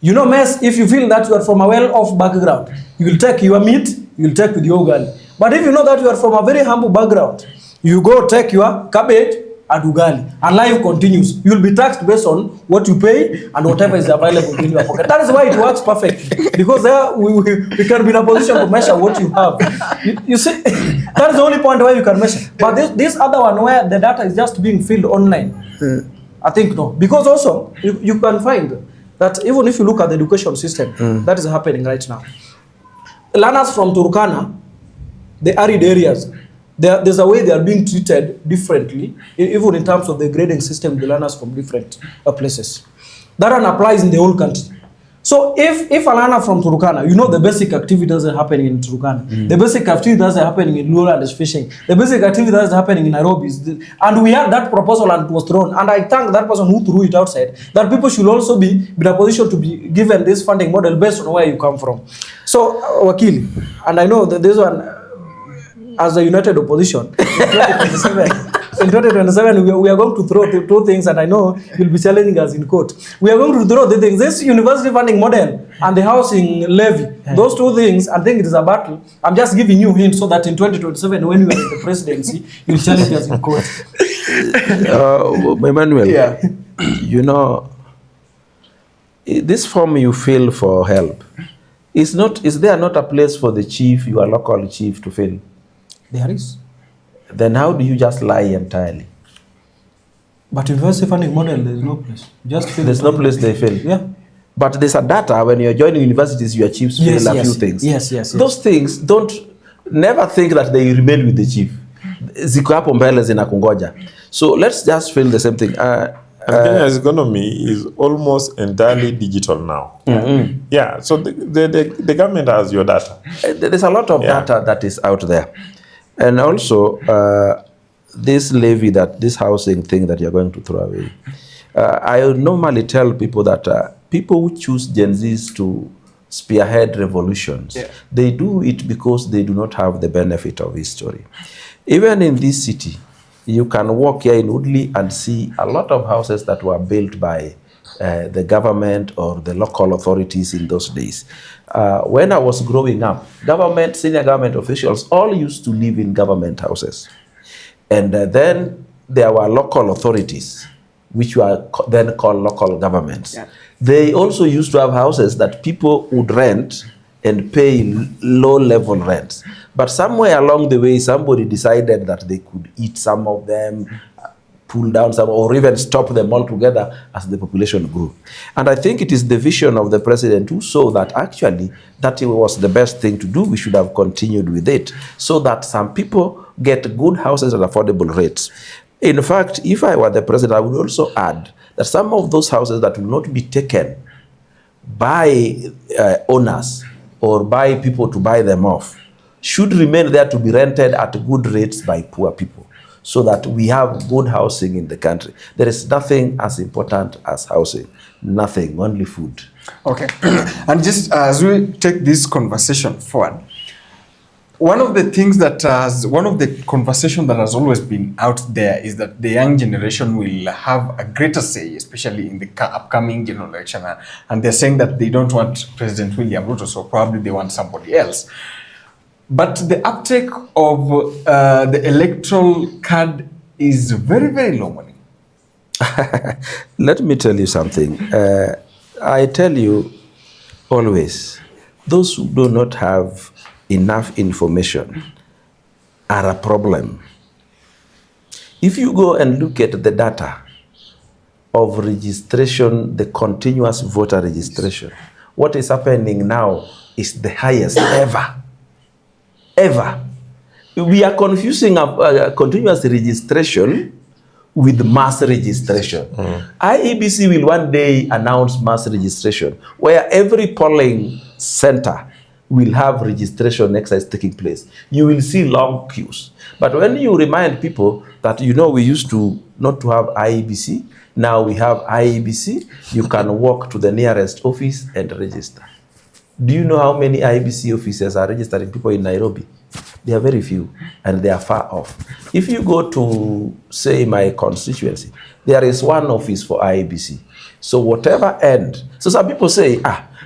You know, mess, if you feel that you are from a well-off background, you will take your meat, you will take with your ugali. But if you know that you are from a very humble background, you go take your cabbage and ugali, and life continues. You will be taxed based on what you pay and whatever is available in your pocket. That is why it works perfectly, because there we can be in a position to measure what you have. You see, that is the only point where you can measure. But this other one where the data is just being filled online, I think no. Because also, you can find that even if you look at the education system, that is happening right now. Learners from Turkana, the arid areas, there's a way they are being treated differently, even in terms of the grading system, the learners from different places. That one applies in the whole country. So if a learner from Turkana, you know the basic activities that are happening in Turkana, the basic activities that are happening in Lowland fishing, the basic activities that are happening in Nairobi, and we had that proposal and it was thrown, and I thank that person who threw it outside, that people should also be in a position to be given this funding model based on where you come from. So, Wakili, and I know that this one, as a united opposition, in 2027, we are going to throw two things, and I know you'll be challenging us in court. We are going to throw the things, this university funding model and the housing levy, those two things. I think it is a battle. I'm just giving you hints so that in 2027, when you are in the presidency, you'll challenge us in court. Emmanuel, you know, this form you fill for help, is there not a place for the chief, your local chief, to fill? There is. Then how do you just lie entirely? But university funding model, there is no place. Just fill. There's no place they fill. Yeah. But there's a data when you're joining universities, your chiefs fill a few things. Yes. Those things, never think that they remain with the chief. Ziko hapo mbele zinakungoja. So let's just fill the same thing. Kenya's economy is almost entirely digital now. Yeah, so the government has your data. There's a lot of data that is out there. And also, this levy, this housing thing that you're going to throw away, I normally tell people that people who choose Gen Zs to spearhead revolutions, they do it because they do not have the benefit of history. Even in this city, you can walk here in Woodley and see a lot of houses that were built by the government or the local authorities in those days. When I was growing up, senior government officials all used to live in government houses. And then there were local authorities, which were then called local governments. Yeah. They also used to have houses that people would rent and pay low-level rents. But somewhere along the way, somebody decided that they could eat some of them, pull down some, or even stop them altogether as the population grew. And I think it is the vision of the president who saw that actually that it was the best thing to do. We should have continued with it so that some people get good houses at affordable rates. In fact, if I were the president, I would also add that some of those houses that will not be taken by owners or by people to buy them off should remain there to be rented at good rates by poor people, so that we have good housing in the country. There is nothing as important as housing. Nothing, only food. Okay. And just as we take this conversation forward, one of the things that one of the conversation that has always been out there is that the young generation will have a greater say, especially in the upcoming general election. And they're saying that they don't want President William Ruto, so probably they want somebody else. But the uptake of the electoral card is very, very low money. Let me tell you something. I tell you always, those who do not have enough information are a problem. If you go and look at the data of registration, the continuous voter registration, what is happening now is the highest ever. We are confusing a continuous registration with mass registration. IEBC will one day announce mass registration, where every polling center will have registration exercise taking place. You will see long queues. But when you remind people that, we used to not to have IEBC, now we have IEBC, you can walk to the nearest office and register. Do you know how many IEBC officers are registering people in Nairobi? They are very few, and they are far off. If you go to, say, my constituency, there is one office for IEBC. So whatever end. So some people say,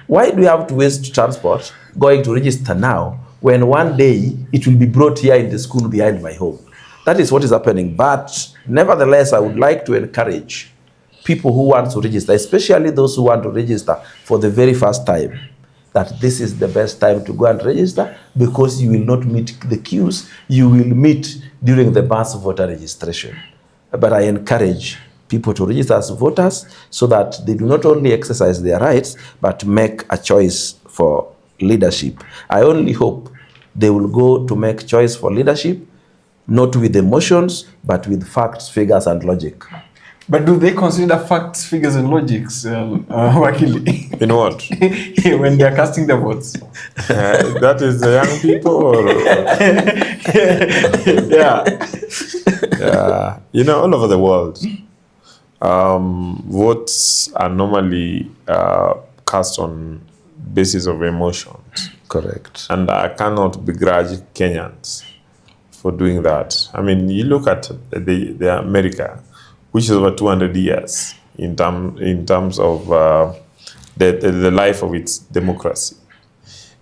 why do you have to waste transport going to register now when one day it will be brought here in the school behind my home? That is what is happening. But nevertheless, I would like to encourage people who want to register, especially those who want to register for the very first time, that this is the best time to go and register, because you will not meet the queues you will meet during the mass voter registration. But I encourage people to register as voters so that they do not only exercise their rights, but make a choice for leadership. I only hope they will go to make choice for leadership, not with emotions, but with facts, figures, and logic. But do they consider facts, figures, and logics, Wakili? In what? When they are casting the votes? That is the young people? Or? Yeah. All over the world, votes are normally cast on basis of emotions. Correct. And I cannot begrudge Kenyans for doing that. I mean, you look at the America, which is over 200 years in terms of the life of its democracy.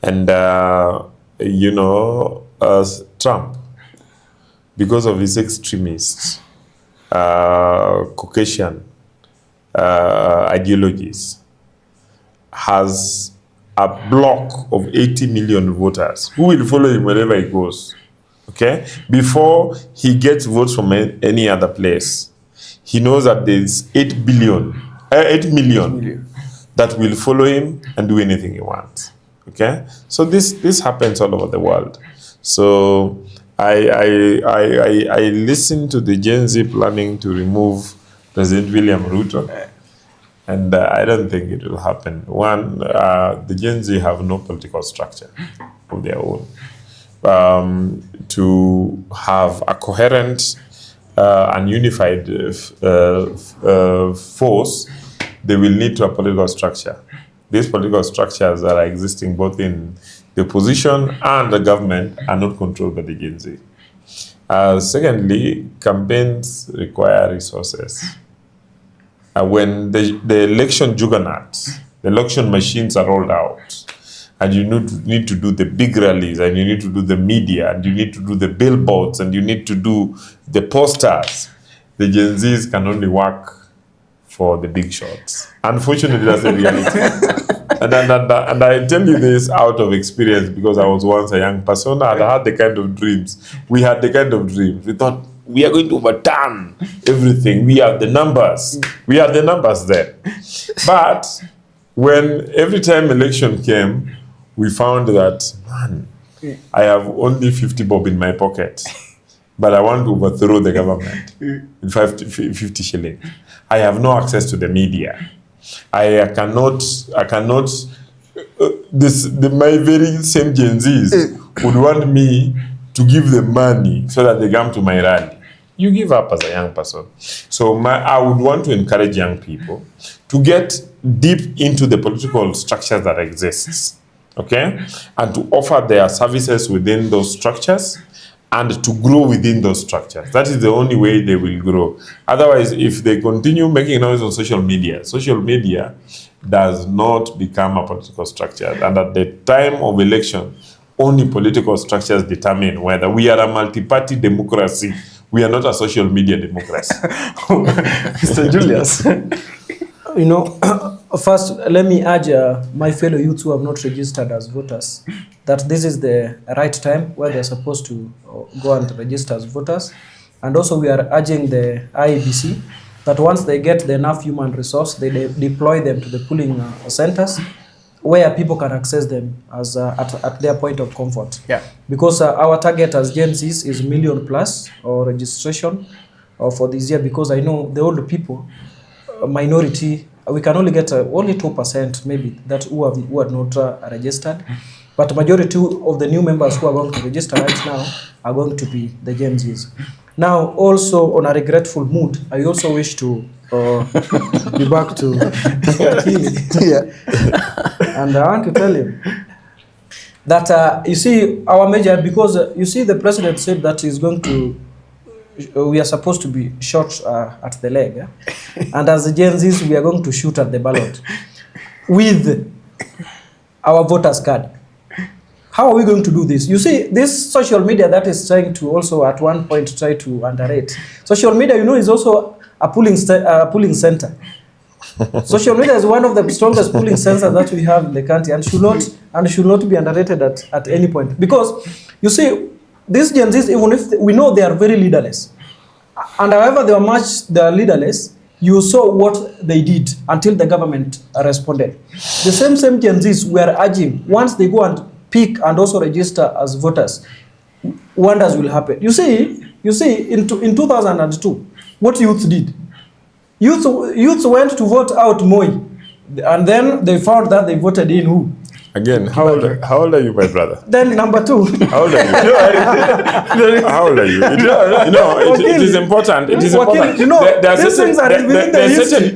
And, Trump, because of his extremist, Caucasian ideologies, has a block of 80 million voters who will follow him wherever he goes, okay? Before he gets votes from any other place, he knows that there's 8 million that will follow him and do anything he wants. Okay, so this happens all over the world. So I listen to the Gen Z planning to remove President William Ruto, and I don't think it will happen. One, the Gen Z have no political structure of their own. To have a coherent and unified force, they will need to have a political structure. These political structures that are existing both in the opposition and the government are not controlled by the Gen Z. Secondly, campaigns require resources. When the election juggernauts, the election machines are rolled out, and you need to do the big rallies, and you need to do the media, and you need to do the billboards, and you need to do the posters, the Gen Zs can only work for the big shots. Unfortunately, that's the reality. and I tell you this out of experience, because I was once a young person. I had the kind of dreams. We had the kind of dreams. We thought, we are going to overturn everything. We have the numbers. We have the numbers there. But when every time election came, we found that, man, I have only 50 bob in my pocket, but I want to overthrow the government in 50 shillings. I have no access to the media. I cannot. My very same Gen Zs would want me to give them money so that they come to my rally. You give up as a young person. So I would want to encourage young people to get deep into the political structures that exist. Okay, and to offer their services within those structures and to grow within those structures. That is the only way they will grow. Otherwise, if they continue making noise on social media does not become a political structure. And at the time of election, only political structures determine whether we are a multi-party democracy. We are not a social media democracy. Mr. Julius. You know, first, let me urge my fellow youths who have not registered as voters that this is the right time where they're supposed to go and register as voters. And also we are urging the IEBC that once they get the enough human resource, they deploy them to the polling centers where people can access them as at their point of comfort. Yeah. Because our target as Gen Zs is million plus or registration for this year, because I know the older people, minority, we can only get only 2% maybe that who are not registered, but majority of the new members who are going to register right now are going to be the Gen Zs. Now, also on a regretful mood, I also wish to be back to Wakili. Yeah. And I want to tell him that you see our major, because you see the president said that he's going to we are supposed to be shot at the leg, and as the Gen Zs, we are going to shoot at the ballot with our voters card. How are we going to do this? You see, this social media that is trying to also at one point try to underrate. Social media, you know, is also a polling center. Social media is one of the strongest polling centers that we have in the country, and should not be underrated at any point. Because you see, these Gen Zs, even if we know they are very leaderless, and however they are leaderless, you saw what they did until the government responded. The same Gen Zs we are urging, once they go and pick and also register as voters, wonders will happen. You see, in 2002, what youth did? Youth went to vote out Moi, and then they found that they voted in who? Again, how old are you, my brother? Then number 2. How old are you? How old are you? It is important. It is important. You know, there are certain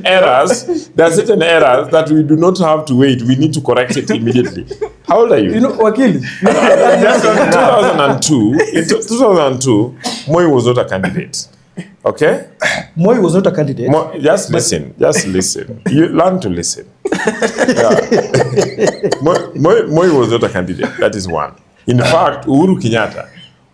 errors. There are certain errors that we do not have to wait. We need to correct it immediately. How old are you? You know, Wakili. In 2002, Moi was not a candidate. Okay? Moi was not a candidate. Just listen. You learn to listen. Yeah. Moi was not a candidate. That is one. In fact, Uhuru Kenyatta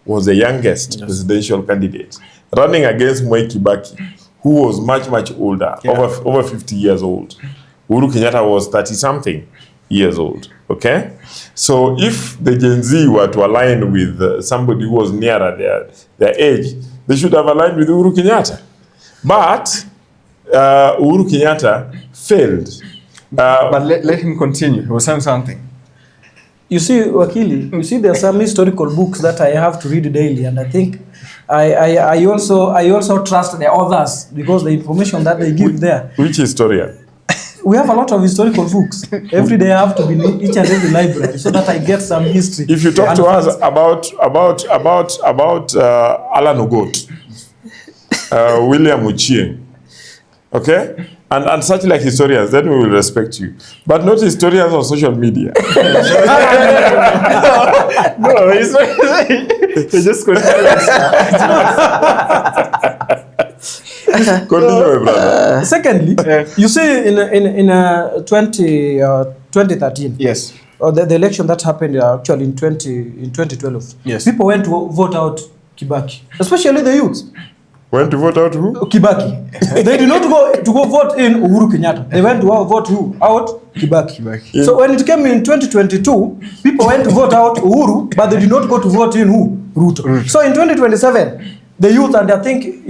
was the youngest presidential candidate, running against Moi Kibaki, who was much older, over 50 years old. Uhuru Kenyatta was 30-something years old. Okay? So if the Gen Z were to align with somebody who was nearer their age, they should have aligned with Uhuru Kenyatta. But Uhuru Kenyatta failed. But let him continue. He was saying something. You see, Wakili, there are some historical books that I have to read daily, and I think I also trust the authors because the information that they give there. Which historian? We have a lot of historical books. Every day I have to be in each and every library so that I get some history. If you talk to us about Alan Ogot, William Uchieng, okay, and such like historians, then we will respect you. But not historians on social media. No, he's just Continue, brother. Secondly, you see in 2013, yes, the election that happened actually in 2012, yes, people went to vote out Kibaki, especially the youth. Went to vote out who? Kibaki. They did not go vote in Uhuru Kenyatta. They went to vote who? Out Kibaki. So when it came in 2022, people went to vote out Uhuru, but they did not go to vote in who? Ruto. So in 2027, the youth, and I think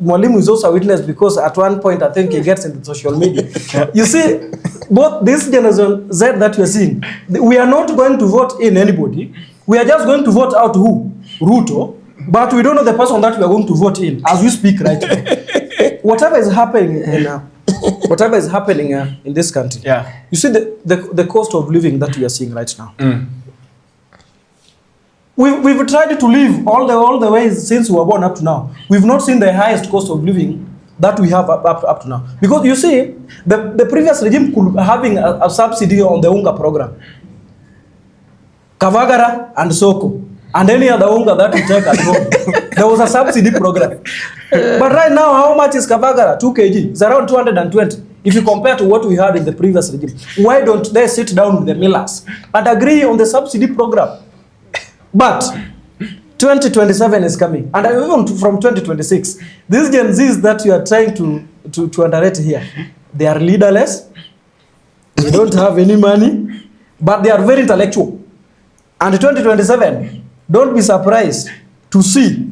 Mwalimu is also a witness because at one point I think he gets into social media. You see, both this generation Z that we are seeing, we are not going to vote in anybody. We are just going to vote out who? Ruto. But we don't know the person that we are going to vote in as we speak right now. Whatever is happening in this country, you see the cost of living that we are seeing right now. We've tried to live all the ways since we were born up to now. We've not seen the highest cost of living that we have up to now. Because you see, the previous regime could having a subsidy on the Unga program. Kavagara and Soko. And any other Unga that we take at home. There was a subsidy program. But right now, how much is Kavagara? 2 kg. It's around 220. If you compare to what we had in the previous regime. Why don't they sit down with the millers and agree on the subsidy program? But 2027 is coming. And even from 2026, these Gen Zs that you are trying to underrate here, They are leaderless. They don't have any money, but they are very intellectual. And 2027, don't be surprised to see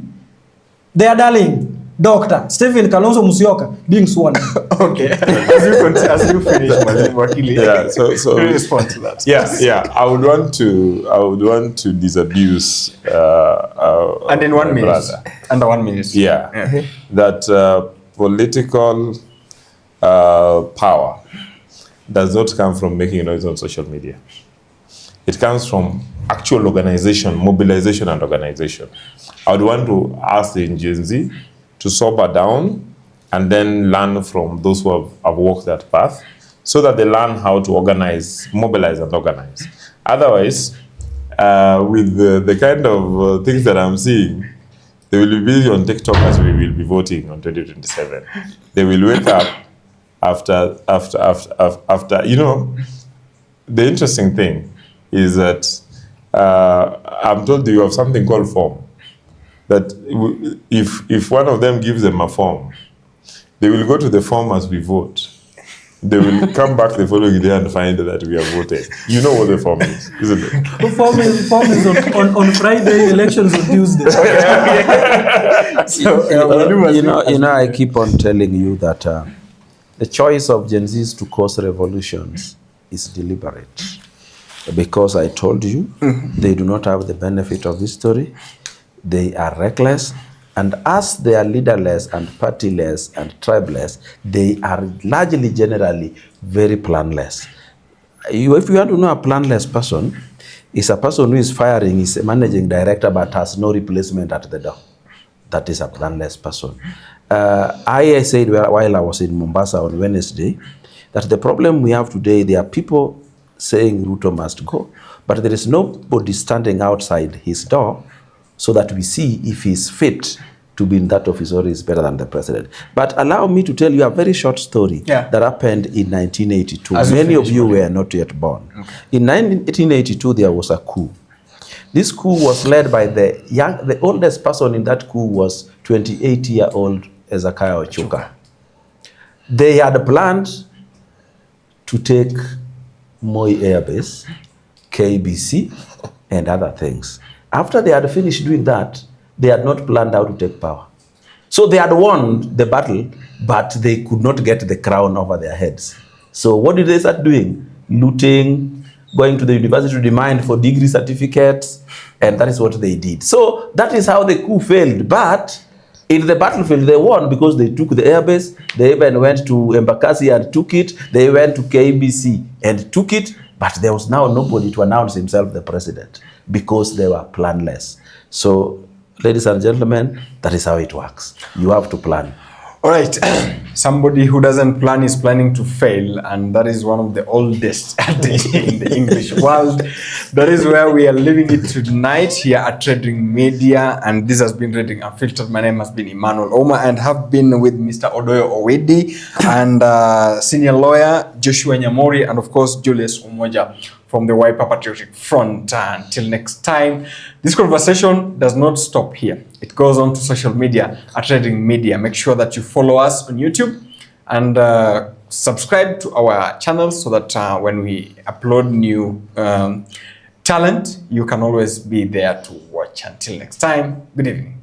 their darling Dr. Stephen Kalonzo Musyoka being sworn. Okay. As you finish, Wakili, Yeah, so respond to that. Yeah. I would want to disabuse And in my 1 minute. brother. Under 1 minute. Yeah, that political power does not come from making noise on social media. It comes from actual organization, mobilization, and organization. I would want to ask the Gen Z to sober down and then learn from those who have walked that path, so that they learn how to organize, mobilize, and organize. Otherwise, with the kind of things that I'm seeing, they will be busy on TikTok as we will be voting on 2027. They will wake up after. You know, the interesting thing is that I'm told you have something called form. That if one of them gives them a form, they will go to the form as we vote. They will come back the following day and find that we have voted. You know what the form is, isn't it? The form is on Friday, elections on Tuesday. I keep on telling you that the choice of Gen Zs to cause revolutions is deliberate. Because I told you, they do not have the benefit of history. They are reckless. And as they are leaderless and partyless and tribeless, they are largely, generally, very planless. If you want to know a planless person, is a person who is firing, is a managing director, but has no replacement at the door. That is a planless person. I said while I was in Mombasa on Wednesday, that the problem we have today, there are people saying Ruto must go, but there is nobody standing outside his door so that we see if he's fit to be in that office or is better than the president. But allow me to tell you a very short story that happened in 1982. Many of you were not yet born. Okay. In 1982, there was a coup. This coup was led by the oldest person in that coup was 28-year-old Ezekiel Ochuka. They had planned to take Moi Air Base, KBC, and other things. After they had finished doing that, they had not planned how to take power. So they had won the battle, but they could not get the crown over their heads. So what did they start doing? Looting, going to the university to demand for degree certificates, and that is what they did. So that is how the coup failed. But in the battlefield, they won because they took the airbase. They even went to Embakasi and took it. They went to KBC and took it. But there was now nobody to announce himself the president because they were planless. So, ladies and gentlemen, that is how it works. You have to plan. All right. Somebody who doesn't plan is planning to fail, and that is one of the oldest in the English world. That is where we are leaving it tonight here at Trading Media, and this has been Reading Unfiltered. My name has been Emmanuel Oma, and have been with Mr. Odoyo Owidi and senior lawyer Joshua Nyamori, and of course Julius Umoja from the Wiper Patriotic Front. Until next time, this conversation does not stop here. It goes on to social media at Trading Media. Make sure that you follow us on YouTube and subscribe to our channel so that when we upload new talent, you can always be there to watch. Until next time, good evening.